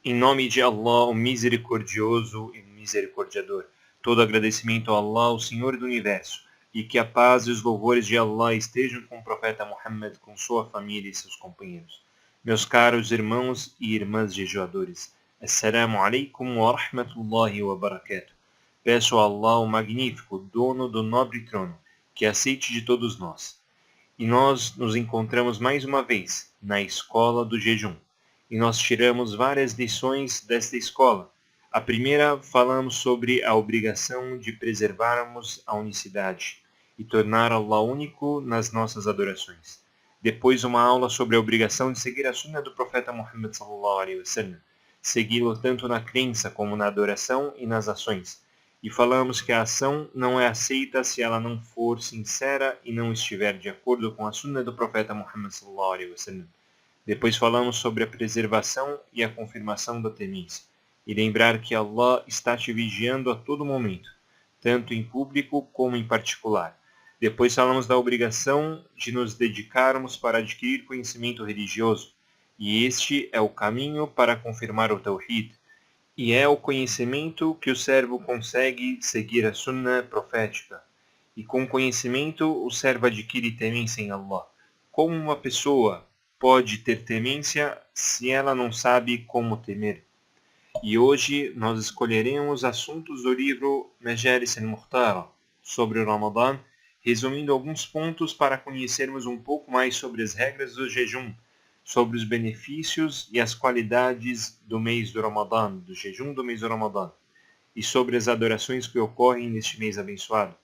Em nome de Allah, o misericordioso e misericordiador. Todo agradecimento a Allah, o Senhor do Universo, e que a paz e os louvores de Allah estejam com o profeta Muhammad, com sua família e seus companheiros. Meus caros irmãos e irmãs jejuadores, Assalamu alaikum wa rahmatullahi wa barakatuh. Peço a Allah, o magnífico, dono do nobre trono, que aceite de todos nós. E nós nos encontramos mais uma vez na escola do jejum. E nós tiramos várias lições desta escola. A primeira, falamos sobre a obrigação de preservarmos a unicidade e tornar Allah único nas nossas adorações. Depois, uma aula sobre a obrigação de seguir a sunna do profeta Muhammad sallallahu alaihi wasallam, segui-lo tanto na crença como na adoração e nas ações. E falamos que a ação não é aceita se ela não for sincera e não estiver de acordo com a sunna do profeta Muhammad sallallahu alaihi wasallam. Depois falamos sobre a preservação e a confirmação da temência, e lembrar que Allah está te vigiando a todo momento, tanto em público como em particular. Depois falamos da obrigação de nos dedicarmos para adquirir conhecimento religioso, e este é o caminho para confirmar o Tawhid, e é o conhecimento que o servo consegue seguir a sunna profética. E com conhecimento o servo adquire temência em Allah. Como uma pessoa pode ter temência se ela não sabe como temer? E hoje nós escolheremos assuntos do livro Majalis al-Muhtara sobre o Ramadã, resumindo alguns pontos para conhecermos um pouco mais sobre as regras do jejum, sobre os benefícios e as qualidades do mês do Ramadã, do jejum do mês do Ramadã, e sobre as adorações que ocorrem neste mês abençoado.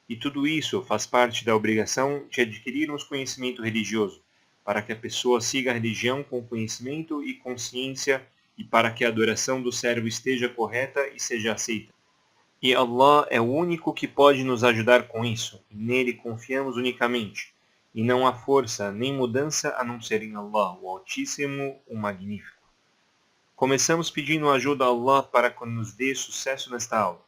E tudo isso faz parte da obrigação de adquirirmos conhecimento religioso, para que a pessoa siga a religião com conhecimento e consciência e para que a adoração do servo esteja correta e seja aceita. E Allah é o único que pode nos ajudar com isso, e nele confiamos unicamente. E não há força nem mudança a não ser em Allah, o Altíssimo, o Magnífico. Começamos pedindo ajuda a Allah para que nos dê sucesso nesta aula.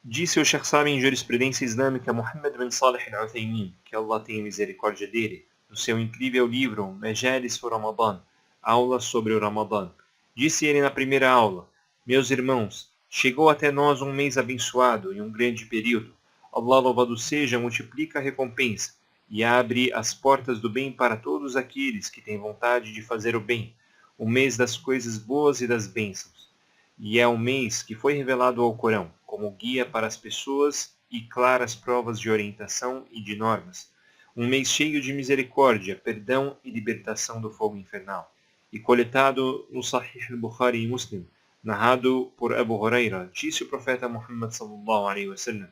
Disse o Sheikh Sami em jurisprudência islâmica Muhammad bin Salih al-Uthaymin, que Allah tenha misericórdia dele, no seu incrível livro Majalis for Ramadan, Aula sobre o Ramadã. Disse ele na primeira aula: meus irmãos, chegou até nós um mês abençoado e um grande período. Allah, louvado seja, multiplica a recompensa e abre as portas do bem para todos aqueles que têm vontade de fazer o bem, o mês das coisas boas e das bênçãos. E é o mês que foi revelado ao Corão, como guia para as pessoas e claras provas de orientação e de normas. Um mês cheio de misericórdia, perdão e libertação do fogo infernal. E coletado no Sahih al-Bukhari e Muslim, narrado por Abu Huraira, disse o profeta Muhammad sallallahu alaihi wasallam: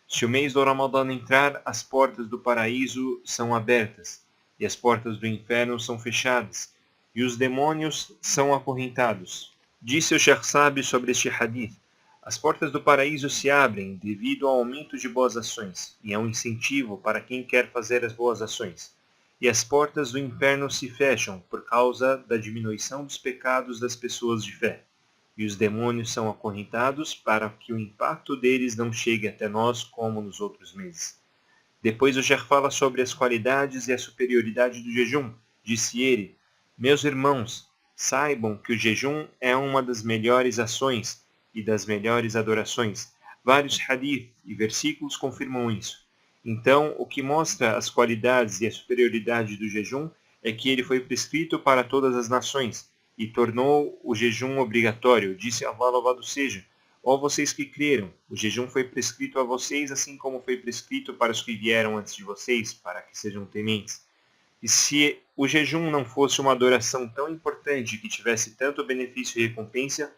se o mês do Ramadã entrar, as portas do paraíso são abertas, e as portas do inferno são fechadas, e os demônios são acorrentados. Disse o Sheikh Sabi sobre este hadith: as portas do paraíso se abrem devido ao aumento de boas ações, e é um incentivo para quem quer fazer as boas ações. E as portas do inferno se fecham por causa da diminuição dos pecados das pessoas de fé. E os demônios são acorrentados para que o impacto deles não chegue até nós como nos outros meses. Depois o Sheikh fala sobre as qualidades e a superioridade do jejum. Disse ele: meus irmãos, saibam que o jejum é uma das melhores ações e das melhores adorações. Vários hadith e versículos confirmam isso. Então, o que mostra as qualidades e a superioridade do jejum é que ele foi prescrito para todas as nações e tornou o jejum obrigatório. Disse Allah, louvado seja: ó vocês que creram, o jejum foi prescrito a vocês, assim como foi prescrito para os que vieram antes de vocês, para que sejam tementes. E se o jejum não fosse uma adoração tão importante que tivesse tanto benefício e recompensa,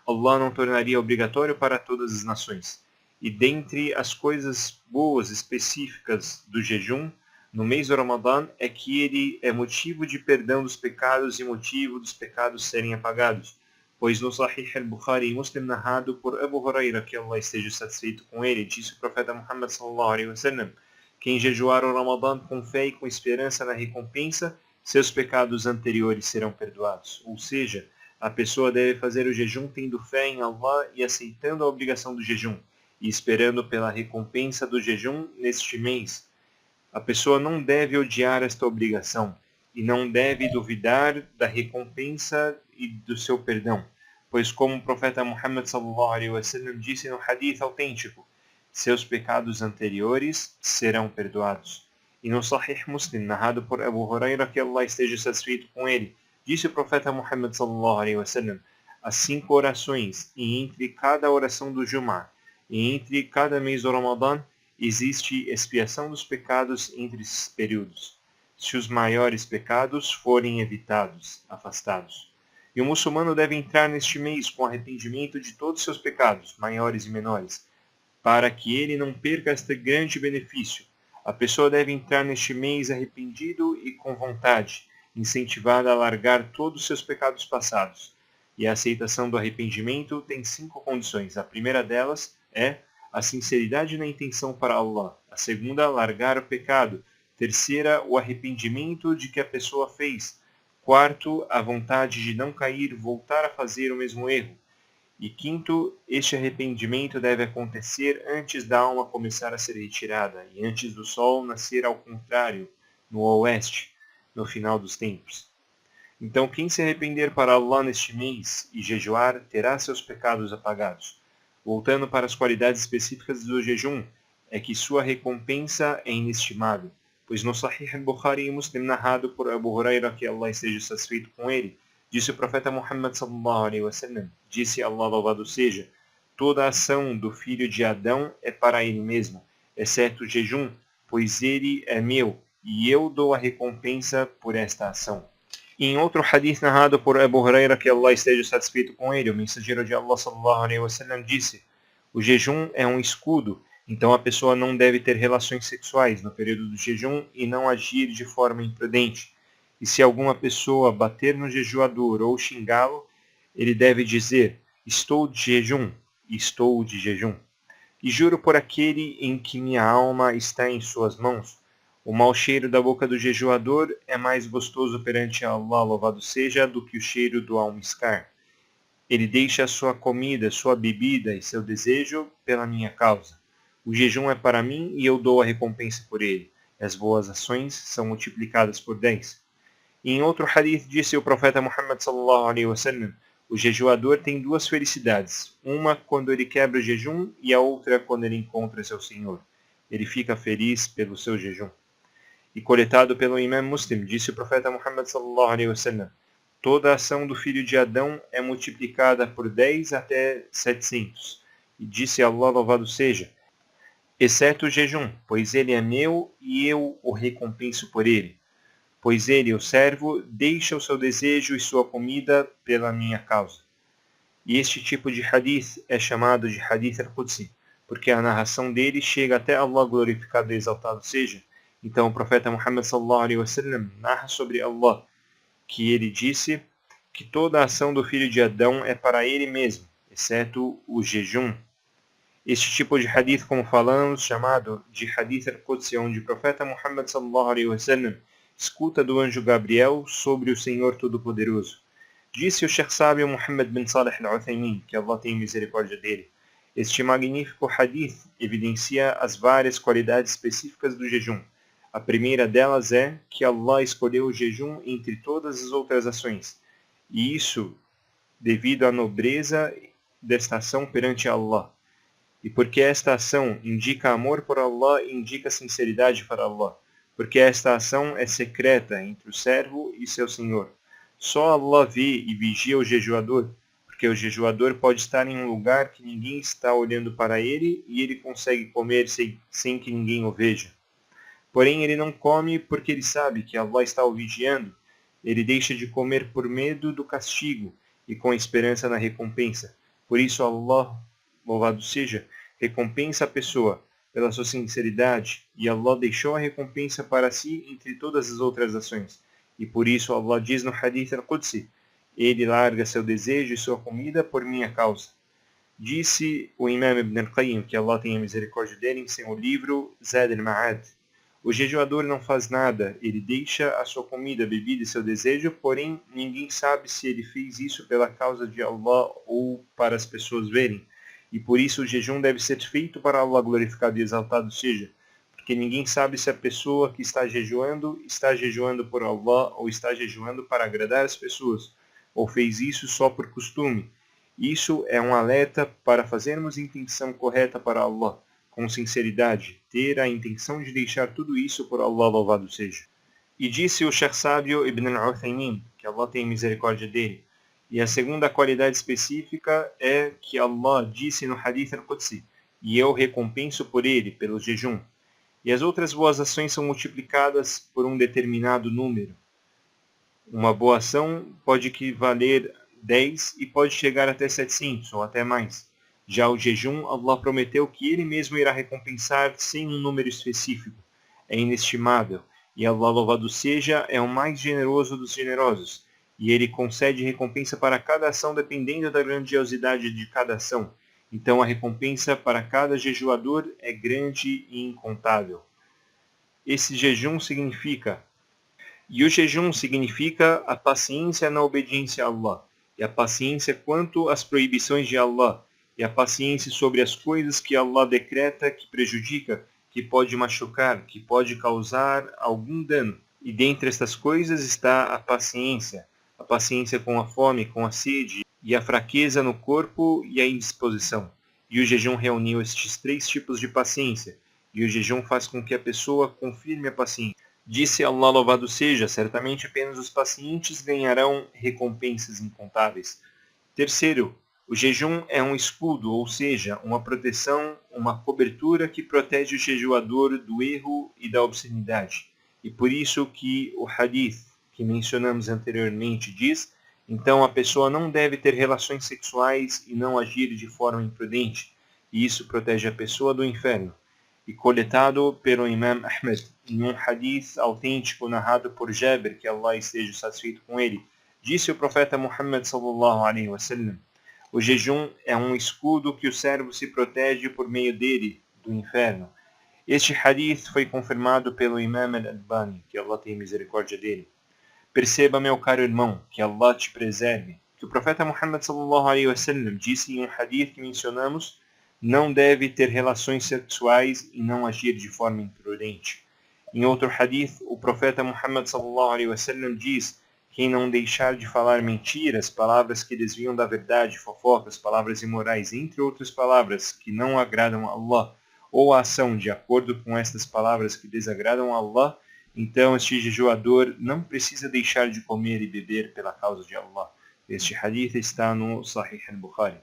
Allah não tornaria obrigatório para todas as nações. E dentre as coisas boas específicas do jejum, no mês do Ramadã, é que ele é motivo de perdão dos pecados e motivo dos pecados serem apagados. Pois no Sahih al-Bukhari e Muslim, narrado por Abu Huraira, que Allah esteja satisfeito com ele, disse o profeta Muhammad sallallahu alaihi wasallam: quem jejuar o Ramadã com fé e com esperança na recompensa, seus pecados anteriores serão perdoados. Ou seja, a pessoa deve fazer o jejum tendo fé em Allah e aceitando a obrigação do jejum, e esperando pela recompensa do jejum neste mês. A pessoa não deve odiar esta obrigação, e não deve duvidar da recompensa e do seu perdão, pois como o profeta Muhammad sallallahu alaihi wasallam disse no hadith autêntico, seus pecados anteriores serão perdoados. E no Sahih Muslim, narrado por Abu Huraira, que Allah esteja satisfeito com ele, disse o profeta Muhammad sallallahu alaihi wasallam, as 5 orações, e entre cada oração do Jum'ah, e entre cada mês do Ramadã, existe expiação dos pecados entre esses períodos, se os maiores pecados forem evitados, afastados. E o muçulmano deve entrar neste mês com arrependimento de todos os seus pecados, maiores e menores, para que ele não perca este grande benefício. A pessoa deve entrar neste mês arrependido e com vontade, incentivada a largar todos os seus pecados passados. E a aceitação do arrependimento tem 5 condições. A primeira delas é a sinceridade na intenção para Allah. A segunda, largar o pecado. Terceira, o arrependimento de que a pessoa fez. Quarto, a vontade de não cair, voltar a fazer o mesmo erro. E quinto, este arrependimento deve acontecer antes da alma começar a ser retirada e antes do sol nascer ao contrário, no oeste, no final dos tempos. Então quem se arrepender para Allah neste mês e jejuar, terá seus pecados apagados. Voltando para as qualidades específicas do jejum, é que sua recompensa é inestimável, pois no Sahih al-Bukhari e Muslim, narrado por Abu Huraira, que Allah esteja satisfeito com ele, disse o profeta Muhammad sallallahu alaihi wasallam, disse Allah louvado seja, toda a ação do filho de Adão é para ele mesmo, exceto o jejum, pois ele é meu, e eu dou a recompensa por esta ação. E em outro hadith narrado por Abu Huraira, que Allah esteja satisfeito com ele, o mensageiro de Allah sallallahu alaihi wasallam disse, o jejum é um escudo, então a pessoa não deve ter relações sexuais no período do jejum e não agir de forma imprudente. E se alguma pessoa bater no jejuador ou xingá-lo, ele deve dizer, estou de jejum, estou de jejum. E juro por aquele em que minha alma está em suas mãos, o mau cheiro da boca do jejuador é mais gostoso perante Allah, louvado seja, do que o cheiro do almiscar. Ele deixa sua comida, sua bebida e seu desejo pela minha causa. O jejum é para mim e eu dou a recompensa por ele. As boas ações são multiplicadas por 10. E em outro hadith disse o profeta Muhammad sallallahu alaihi wasallam, o jejuador tem 2 felicidades, uma quando ele quebra o jejum e a outra quando ele encontra seu Senhor. Ele fica feliz pelo seu jejum. E coletado pelo Imam Muslim, disse o profeta Muhammad sallallahu alaihi wasallam, toda a ação do filho de Adão é multiplicada por 10 até 700. E disse Allah louvado seja, exceto o jejum, pois ele é meu e eu o recompenso por ele. Pois ele, o servo, deixa o seu desejo e sua comida pela minha causa. E este tipo de hadith é chamado de hadith al-Qudsi, porque a narração dele chega até Allah glorificado e exaltado seja. Então o profeta Muhammad sallallahu alaihi wasallam narra sobre Allah, que ele disse que toda a ação do filho de Adão é para ele mesmo, exceto o jejum. Este tipo de hadith, como falamos, chamado de hadith al-Qudsi, onde o profeta Muhammad sallallahu alaihi wasallam escuta do anjo Gabriel sobre o Senhor Todo-Poderoso. Disse o Sheikh Sábio Muhammad bin Salih al-Uthaymin, que Allah tenha misericórdia dele. Este magnífico hadith evidencia as várias qualidades específicas do jejum. A primeira delas é que Allah escolheu o jejum entre todas as outras ações. E isso devido à nobreza desta ação perante Allah. E porque esta ação indica amor por Allah e indica sinceridade para Allah. Porque esta ação é secreta entre o servo e seu Senhor. Só Allah vê e vigia o jejuador, porque o jejuador pode estar em um lugar que ninguém está olhando para ele e ele consegue comer sem que ninguém o veja. Porém, ele não come porque ele sabe que Allah está o vigiando. Ele deixa de comer por medo do castigo e com esperança na recompensa. Por isso, Allah, louvado seja, recompensa a pessoa pela sua sinceridade, e Allah deixou a recompensa para si entre todas as outras ações. E por isso Allah diz no Hadith al-Qudsi, ele larga seu desejo e sua comida por minha causa. Disse o Imam Ibn al-Qayyim, que Allah tenha misericórdia dele, em seu livro Zad al-Ma'ad, o jejuador não faz nada, ele deixa a sua comida, bebida e seu desejo, porém ninguém sabe se ele fez isso pela causa de Allah ou para as pessoas verem. E por isso o jejum deve ser feito para Allah glorificado e exaltado seja, porque ninguém sabe se a pessoa que está jejuando por Allah ou está jejuando para agradar as pessoas, ou fez isso só por costume. Isso é um alerta para fazermos intenção correta para Allah, com sinceridade, ter a intenção de deixar tudo isso por Allah, louvado seja. E disse o Sheikh Sábio Ibn al-Uthaymin, que Allah tenha misericórdia dele, e a segunda qualidade específica é que Allah disse no Hadith al-Qudsi, e eu recompenso por ele, pelo jejum. E as outras boas ações são multiplicadas por um determinado número. Uma boa ação pode equivaler 10 e pode chegar até 700 ou até mais. Já o jejum, Allah prometeu que ele mesmo irá recompensar sem um número específico. É inestimável. E Allah, louvado seja, é o mais generoso dos generosos. E ele concede recompensa para cada ação dependendo da grandiosidade de cada ação. Então a recompensa para cada jejuador é grande e incontável. Esse jejum significa... E o jejum significa a paciência na obediência a Allah, e a paciência quanto às proibições de Allah, e a paciência sobre as coisas que Allah decreta que prejudica, que pode machucar, que pode causar algum dano. E dentre estas coisas está a paciência com a fome, com a sede, e a fraqueza no corpo e a indisposição. E o jejum reuniu estes 3 tipos de paciência, e o jejum faz com que a pessoa confirme a paciência. Disse Allah, louvado seja, certamente apenas os pacientes ganharão recompensas incontáveis. Terceiro, o jejum é um escudo, ou seja, uma proteção, uma cobertura que protege o jejuador do erro e da obscenidade. E por isso que o hadith que mencionamos anteriormente diz, então a pessoa não deve ter relações sexuais e não agir de forma imprudente, e isso protege a pessoa do inferno. E coletado pelo Imam Ahmed, em um hadith autêntico narrado por Jabir, que Allah esteja satisfeito com ele, disse o profeta Muhammad sallallahu alaihi wasallam: o jejum é um escudo que o servo se protege por meio dele, do inferno. Este hadith foi confirmado pelo Imam al-Albani, que Allah tenha misericórdia dele. Perceba, meu caro irmão, que Allah te preserve, que o profeta Muhammad sallallahu alaihi wasallam disse em um hadith que mencionamos: não deve ter relações sexuais e não agir de forma imprudente. Em outro hadith, o profeta Muhammad sallallahu alaihi wasallam diz: quem não deixar de falar mentiras, palavras que desviam da verdade, fofocas, palavras imorais, entre outras palavras que não agradam a Allah, ou a ação de acordo com estas palavras que desagradam a Allah, então este jejuador não precisa deixar de comer e beber pela causa de Allah. Este hadith está no Sahih al-Bukhari.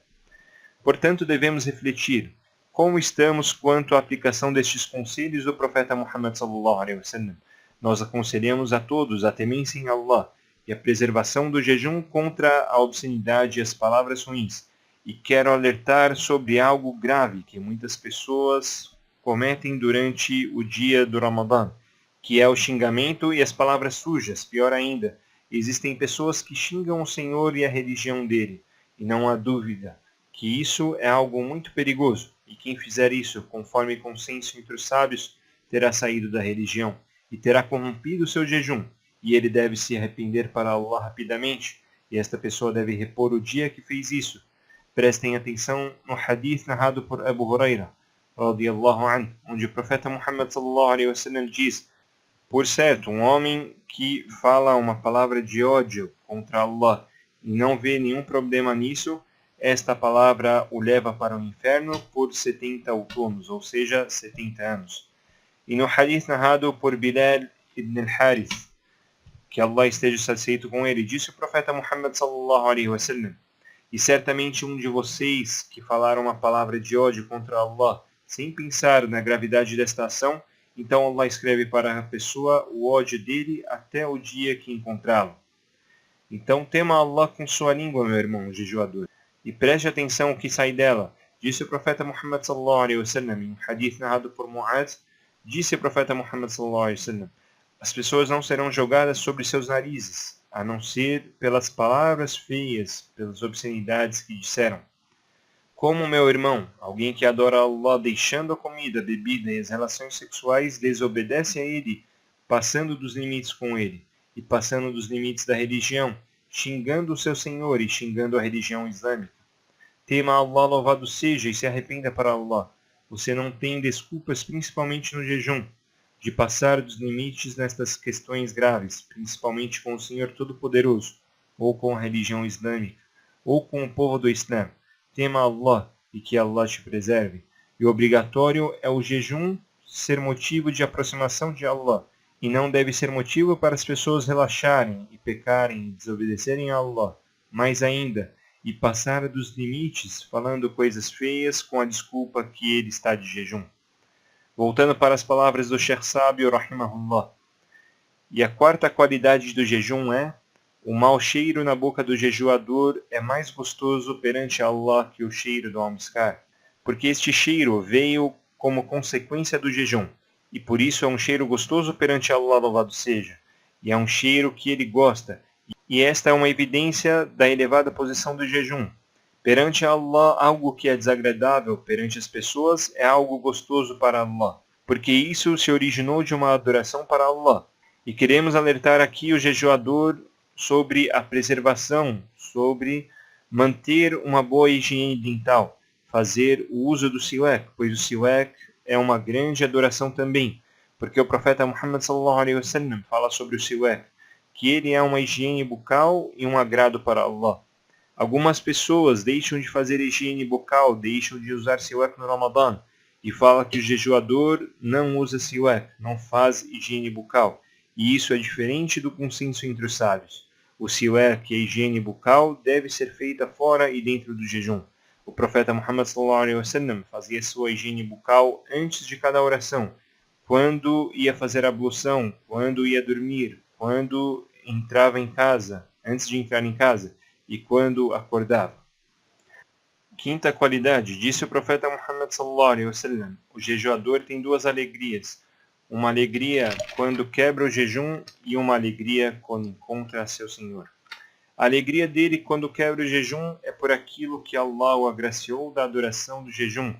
Portanto, devemos refletir como estamos quanto à aplicação destes conselhos do profeta Muhammad sallallahu alaihi wasallam. Nós aconselhamos a todos a temência em Allah e a preservação do jejum contra a obscenidade e as palavras ruins. E quero alertar sobre algo grave que muitas pessoas cometem durante o dia do Ramadã, que é o xingamento e as palavras sujas. Pior ainda, existem pessoas que xingam o Senhor e a religião dele, e não há dúvida que isso é algo muito perigoso, e quem fizer isso, conforme consenso entre os sábios, terá saído da religião, e terá corrompido o seu jejum, e ele deve se arrepender para Allah rapidamente, e esta pessoa deve repor o dia que fez isso. Prestem atenção no hadith narrado por Abu Huraira, radiyallahu anhu, onde o profeta Muhammad sallallahu alaihi wasallam diz: por certo, um homem que fala uma palavra de ódio contra Allah e não vê nenhum problema nisso, esta palavra o leva para o inferno por 70 outonos, ou seja, 70 anos. E no hadith narrado por Bilal ibn al-Harith, que Allah esteja satisfeito com ele, disse o profeta Muhammad sallallahu alaihi wasallam: e certamente um de vocês que falaram uma palavra de ódio contra Allah, sem pensar na gravidade desta ação, então Allah escreve para a pessoa o ódio dele até o dia que encontrá-lo. Então tema Allah com sua língua, meu irmão jejuador, e preste atenção ao que sai dela. Disse o profeta Muhammad sallallahu alaihi wasallam, em um hadith narrado por Mu'adh, disse o profeta Muhammad sallallahu alaihi wasallam: as pessoas não serão julgadas sobre seus narizes, a não ser pelas palavras feias, pelas obscenidades que disseram. Como, meu irmão, alguém que adora Allah deixando a comida, a bebida e as relações sexuais desobedece a ele, passando dos limites com ele, e passando dos limites da religião, xingando o seu Senhor e xingando a religião islâmica. Tema Allah, louvado seja, e se arrependa para Allah. Você não tem desculpas, principalmente no jejum, de passar dos limites nestas questões graves, principalmente com o Senhor Todo-Poderoso, ou com a religião islâmica, ou com o povo do Islã. Tema Allah e que Allah te preserve. E o obrigatório é o jejum ser motivo de aproximação de Allah, e não deve ser motivo para as pessoas relaxarem e pecarem e desobedecerem a Allah. Mais ainda, e passar dos limites falando coisas feias com a desculpa que ele está de jejum. Voltando para as palavras do Sheikh Sábio, rahimahullah. E a quarta qualidade do jejum é: o mau cheiro na boca do jejuador é mais gostoso perante Allah que o cheiro do almiscar, porque este cheiro veio como consequência do jejum, e por isso é um cheiro gostoso perante Allah, louvado seja, e é um cheiro que ele gosta, e esta é uma evidência da elevada posição do jejum. Perante Allah, algo que é desagradável perante as pessoas é algo gostoso para Allah, porque isso se originou de uma adoração para Allah. E queremos alertar aqui o jejuador sobre a preservação, sobre manter uma boa higiene dental, fazer o uso do siwak, pois o siwak é uma grande adoração também, porque o profeta Muhammad sallallahu alaihi wasallam fala sobre o siwak, que ele é uma higiene bucal e um agrado para Allah. Algumas pessoas deixam de fazer higiene bucal, deixam de usar siwak no Ramadã, e fala que o jejuador não usa siwak, não faz higiene bucal. E isso é diferente do consenso entre os sábios. O siwak e a higiene bucal deve ser feita fora e dentro do jejum. O profeta Muhammad sallallahu alaihi wasallam fazia sua higiene bucal antes de cada oração, quando ia fazer ablução, quando ia dormir, quando entrava em casa, antes de entrar em casa, e quando acordava. Quinta qualidade, disse o profeta Muhammad sallallahu alaihi wasallam: o jejuador tem duas alegrias. Uma alegria quando quebra o jejum e uma alegria quando encontra seu Senhor. A alegria dele quando quebra o jejum é por aquilo que Allah o agraciou da adoração do jejum,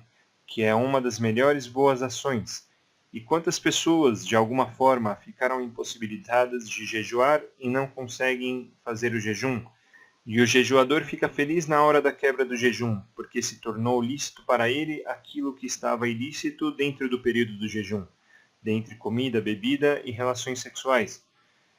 que é uma das melhores boas ações. E quantas pessoas, de alguma forma, ficaram impossibilitadas de jejuar e não conseguem fazer o jejum? E o jejuador fica feliz na hora da quebra do jejum, porque se tornou lícito para ele aquilo que estava ilícito dentro do período do jejum, dentre comida, bebida e relações sexuais.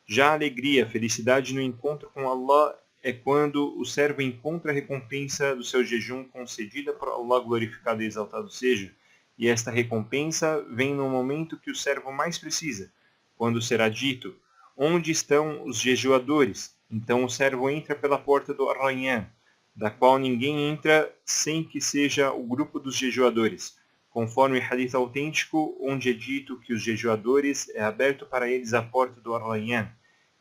Já a alegria, a felicidade no encontro com Allah é quando o servo encontra a recompensa do seu jejum concedida por Allah, glorificado e exaltado seja, e esta recompensa vem no momento que o servo mais precisa, quando será dito: onde estão os jejuadores? Então o servo entra pela porta do Ar-Rayyan, da qual ninguém entra sem que seja o grupo dos jejuadores, conforme o hadith autêntico, onde é dito que os jejuadores é aberto para eles a porta do Ar-Rayyan,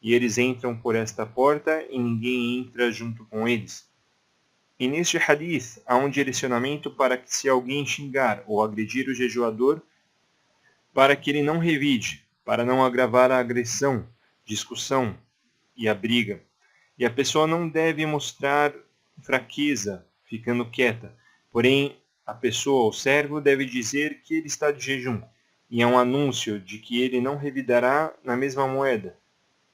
e eles entram por esta porta e ninguém entra junto com eles. E neste hadith há um direcionamento para que, se alguém xingar ou agredir o jejuador, para que ele não revide, para não agravar a agressão, discussão e a briga. E a pessoa não deve mostrar fraqueza, ficando quieta. Porém, a pessoa, o servo, deve dizer que ele está de jejum. E é um anúncio de que ele não revidará na mesma moeda,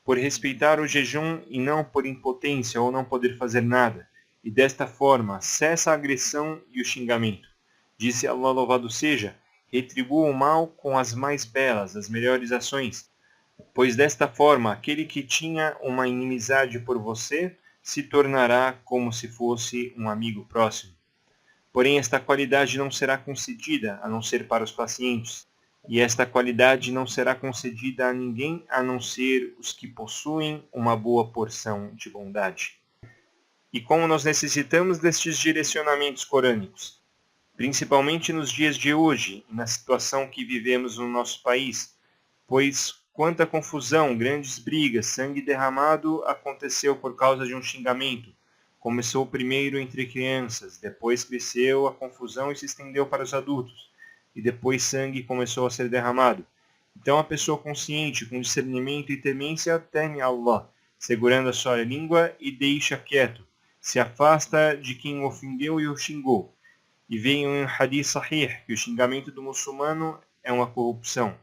por respeitar o jejum e não por impotência ou não poder fazer nada. E desta forma, cessa a agressão e o xingamento. Disse Allah, louvado seja: retribua o mal com as mais belas, as melhores ações. Pois desta forma, aquele que tinha uma inimizade por você se tornará como se fosse um amigo próximo. Porém, esta qualidade não será concedida a não ser para os pacientes. E esta qualidade não será concedida a ninguém a não ser os que possuem uma boa porção de bondade. E como nós necessitamos destes direcionamentos corânicos, principalmente nos dias de hoje, na situação que vivemos no nosso país, pois quanta confusão, grandes brigas, sangue derramado aconteceu por causa de um xingamento. Começou primeiro entre crianças, depois cresceu a confusão e se estendeu para os adultos, e depois sangue começou a ser derramado. Então a pessoa consciente, com discernimento e temência, teme a Allah, segurando a sua língua e deixa quieto, se afasta de quem o ofendeu e o xingou. E veio em um hadith sahih que o xingamento do muçulmano é uma corrupção,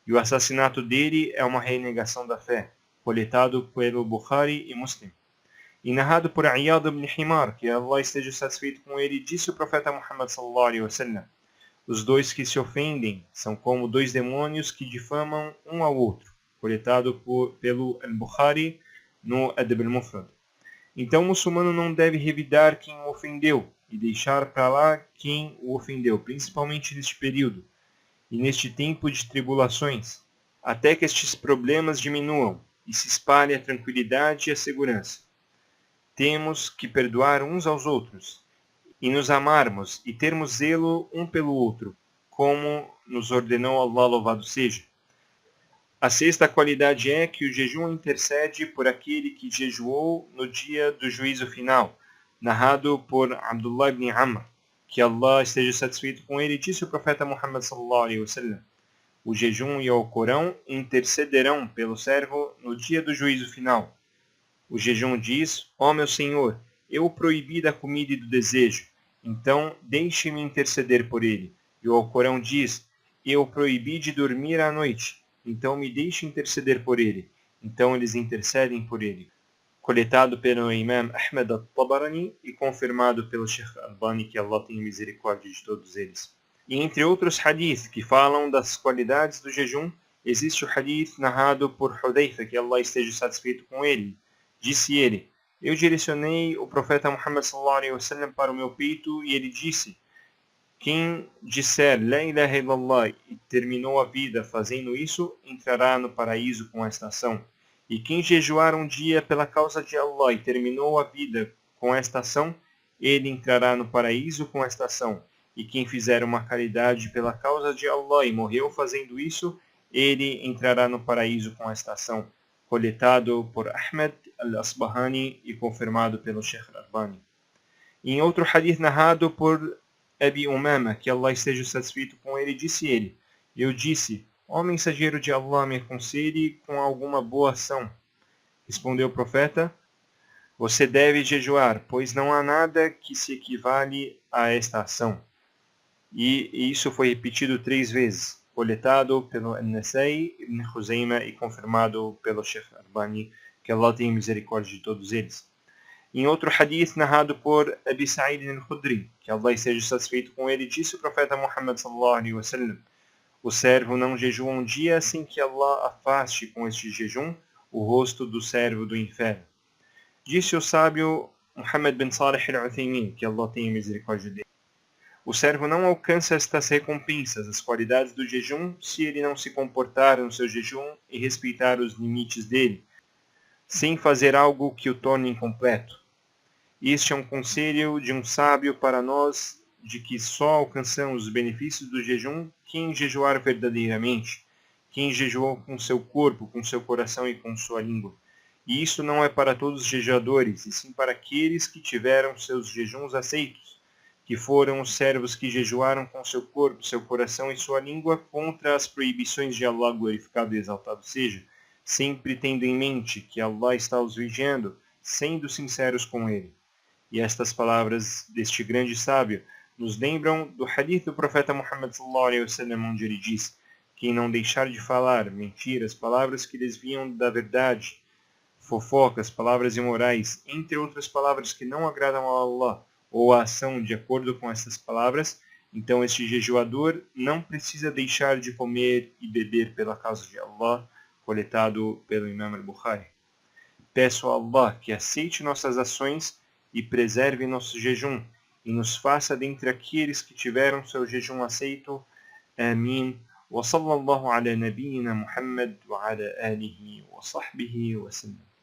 e o assassinato dele é uma renegação da fé, coletado pelo Bukhari e Muslim. E narrado por Iyad ibn Himar, que Allah esteja satisfeito com ele, disse o profeta Muhammad sallallahu alaihi wasallam: os dois que se ofendem são como dois demônios que difamam um ao outro, coletado pelo Al-Bukhari no Adab al-Mufrad. Então o muçulmano não deve revidar quem o ofendeu e deixar para lá quem o ofendeu, principalmente neste período e neste tempo de tribulações, até que estes problemas diminuam e se espalhe a tranquilidade e a segurança. Temos que perdoar uns aos outros e nos amarmos e termos zelo um pelo outro, como nos ordenou Allah, louvado seja. A sexta qualidade é que o jejum intercede por aquele que jejuou no dia do juízo final, narrado por Abdullah ibn Amr, que Allah esteja satisfeito com ele, disse o profeta Muhammad sallallahu alaihi wasallam: o jejum e o Alcorão intercederão pelo servo no dia do juízo final. O jejum diz: ó meu Senhor, eu o proibi da comida e do desejo, então deixe-me interceder por ele. E o Alcorão diz: eu o proibi de dormir à noite, então me deixe interceder por ele. Então eles intercedem por ele. Coletado pelo Imam Ahmed al-Tabarani e confirmado pelo Sheikh Albani, que Allah tenha misericórdia de todos eles. E entre outros hadiths que falam das qualidades do jejum, existe o hadith narrado por Hudayfa, que Allah esteja satisfeito com ele. Disse ele: eu direcionei o profeta Muhammad sallallahu alaihi wasallam para o meu peito e ele disse: quem disser La ilaha illallah e terminou a vida fazendo isso, entrará no paraíso com esta ação. E quem jejuar um dia pela causa de Allah e terminou a vida com esta ação, ele entrará no paraíso com esta ação. E quem fizer uma caridade pela causa de Allah e morreu fazendo isso, ele entrará no paraíso com esta ação. Coletado por Ahmed al-Asbahani e confirmado pelo Sheikh Albani. Em outro hadith narrado por Abi Umama, que Allah esteja satisfeito com ele, disse ele: eu disse: ó mensageiro de Allah, me aconselhe com alguma boa ação. Respondeu o profeta: você deve jejuar, pois não há nada que se equivale a esta ação. E isso foi repetido 3 vezes, coletado pelo An-Nasai, Ibn Khuzaymah e confirmado pelo Sheikh Albani, que Allah tenha misericórdia de todos eles. Em outro hadith narrado por Abi Sa'id al-Khudri, que Allah esteja satisfeito com ele, disse o profeta Muhammad sallallahu alaihi wasallam: o servo não jejua um dia sem que Allah afaste com este jejum o rosto do servo do inferno. Disse o sábio Muhammad bin Salih al-Uthaymin, que Allah tenha misericórdia dele: o servo não alcança estas recompensas, as qualidades do jejum, se ele não se comportar no seu jejum e respeitar os limites dele, sem fazer algo que o torne incompleto. Este é um conselho de um sábio para nós, de que só alcançamos os benefícios do jejum quem jejuar verdadeiramente, quem jejuou com seu corpo, com seu coração e com sua língua. E isso não é para todos os jejuadores, e sim para aqueles que tiveram seus jejuns aceitos, que foram os servos que jejuaram com seu corpo, seu coração e sua língua contra as proibições de Allah, glorificado e exaltado seja, sempre tendo em mente que Allah está os vigiando, sendo sinceros com ele. E estas palavras deste grande sábio nos lembram do hadith do profeta Muhammad sallallahu alaihi wasallam, onde ele diz: quem não deixar de falar mentiras, palavras que desviam da verdade, fofocas, palavras imorais, entre outras palavras que não agradam a Allah, ou a ação de acordo com essas palavras, então este jejuador não precisa deixar de comer e beber pela causa de Allah, coletado pelo Imam al-Bukhari. Peço a Allah que aceite nossas ações e preserve nosso jejum, e nos faça dentre aqueles que tiveram seu jejum aceito. Amém. وصلى الله على نبينا محمد وعلى آله وصحبه وسلم.